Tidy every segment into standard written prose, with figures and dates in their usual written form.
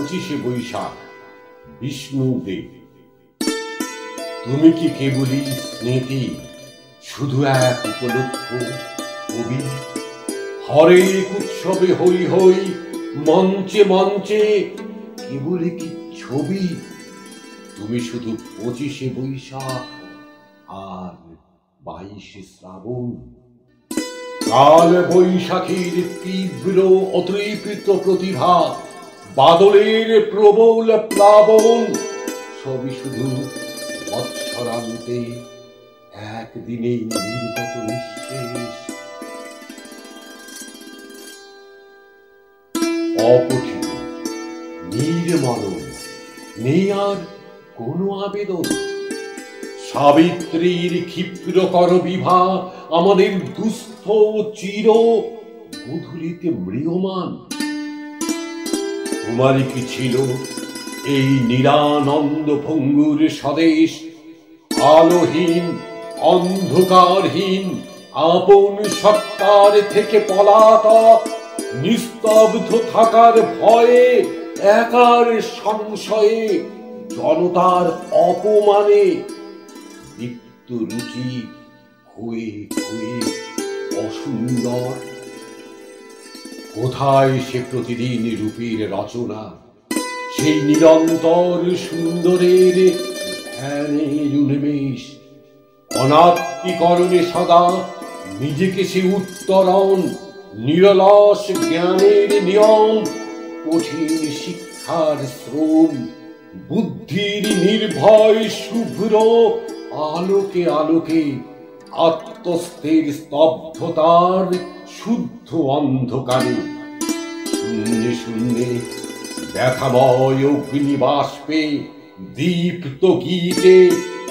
25শে বৈশাখ, বিষ্ণুদেব। তুমি কি কেবলই স্মৃতি, শুধু এক উপলক্ষ কবি? হরেক উৎসবে হই হই, মঞ্চে মঞ্চে কেবলই কি ছবি? তুমি শুধু 25শে বৈশাখ আর 22শে শ্রাবণ। কাল বৈশাখীর তীব্র অতৃপ্ত প্রতিভা, বাদলের প্রবল প্লাবন, সবই শুধু বৎসরান্তে একদিনেই নির্গত নিঃশেষ। অপঠিত, নির্মল, নেই আর কোনো আবেদন। সাবিত্রীর ক্ষিপ্রকর বিভা আমাদের দুস্থ চির গোধূলিতে ম্রিয়মান। তোমারই কি ছিল এই নিরানন্দ ভঙ্গুর স্বদেশ? আলোহীন, অন্ধকারহীন, আপন সত্তার থেকে পলাতক, নিস্তব্ধ থাকার ভয়ে, একার সংশয়ে, জনতার অপমানে, নিত্য রুচি হয়ে হয়ে অসুন্দর। কোথায় সে প্রতিদিন রূপের রচনা, সেই নিরন্তর সুন্দরের ধ্যানের উন্মেষ? অনাত্মীকরণে সদা নিজেকে সে উত্তরণ, নিরলস জ্ঞানের নিয়ম, কঠিন শিক্ষার শ্রম, বুদ্ধির নির্ভয় শুভ্র আলোকে আলোকে, আত্মস্থের স্তব্ধতার শুদ্ধ অন্ধকারে। শূন্যে শূন্যে ব্যথাময় অগ্নিবাষ্পে, দীপ্ত গীতে,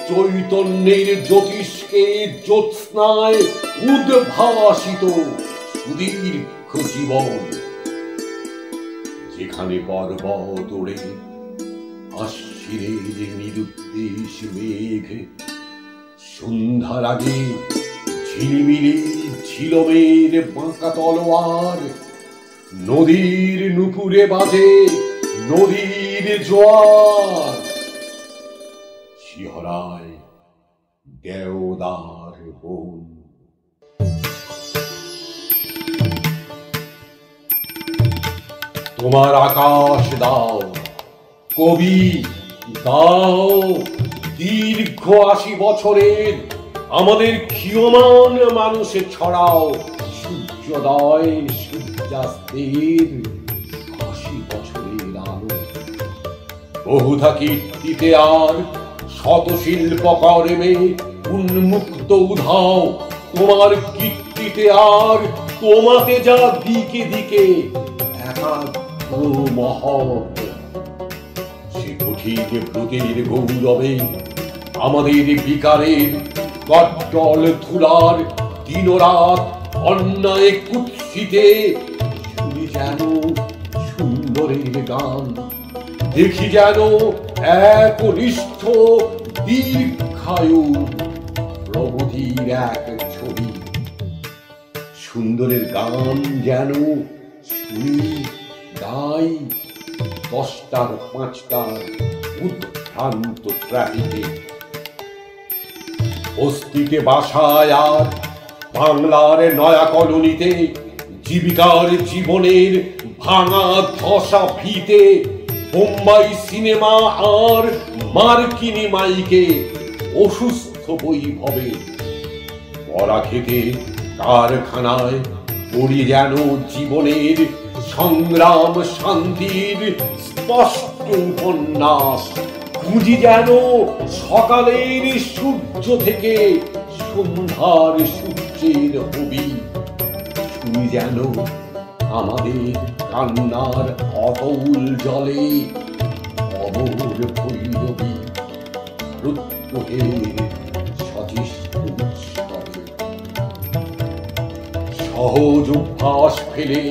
চৈতন্যের জ্যোতিষ্কে জ্যোৎস্নায় উদ্ভাসিত সুদীর্ঘ জীবন। যেখানে পর্বত ওড়ে আশ্বিনের নিরুদ্দেশ মেঘ, সন্ধ্যার আগে ঝিলিমিলি ঝিলমের বাঁকা তলোয়ার, নদীর নুপুরে বাজে নদীর জোয়ার, শিহরায় দেওদার বন। তোমার আকাশ দাও কবি, দাও দীর্ঘ 80 বছরের আমাদের ক্ষীয়মান মানুষে ছড়াও সূর্যোদয় সূর্যাস্তের 80 বছরের আলো। বহুধা কীর্তিতে আর শত শিল্প কর্মে উন্মুক্ত উধাও, তোমার কীর্তিতে আর তোমাতে যা দিকে দিকে একাগ্র মহৎ। সে কঠিন ব্রতের গৌরবে আমাদের বিকারের গড্ডল ধুলার দিনরাত অন্যায় কুৎসিতে শুনি যেন সুন্দরের গান, দেখি যেন একনিষ্ঠ দীর্ঘায়ু প্রবোধির এক ছবি। সুন্দরের গান যেন শুনি গাই 10টার 5টার উদ্ভ্রান্ত ট্রাফিকে। বস্তিতে বাসায় আর বাংলার নয়া কলোনিতে, জীবিকার জীবনের ভাঙা ধসা ভিতে, বোম্বাই সিনেমা আর মার্কিনি মাইকে, অসুস্থ বৈভবে পড়া খেতে কারখানায় পড়ি যেন জীবনের সংগ্রাম শান্তির স্পষ্ট উপন্যাস। খুঁজি যেন সকালের সূর্য থেকে সন্ধ্যার সূর্যের হবি। শুনি যেন আমাদের কান্নার অতল জলে অমর ভৈরবী প্রত্যহের সচেষ্ট উৎসবে। সহজ অভ্যাস ফেলে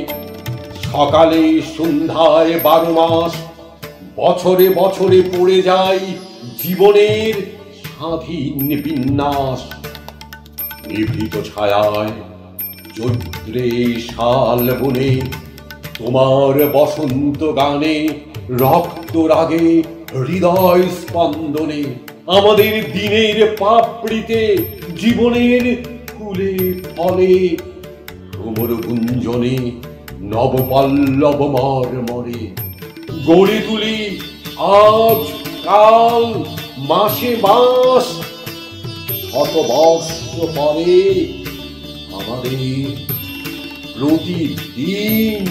সকালে সন্ধ্যায় 12 মাস, বছরে বছরে পড়ে যায় জীবনের স্বাধীন বিন্যাস। নিভৃত ছায়ায় চৈত্রে শাল বনে, তোমার বসন্ত গানে রক্ত রাগে হৃদয় স্পন্দনে, আমাদের দিনের পাপড়িতে, জীবনের ফুলে ফলে, ভ্রমর গুঞ্জনে, নবপল্লব মর্মরে গড়ে তুলি আজ কাল মাসে মাস শতবর্ষ পরে আমাদের প্রতিদিন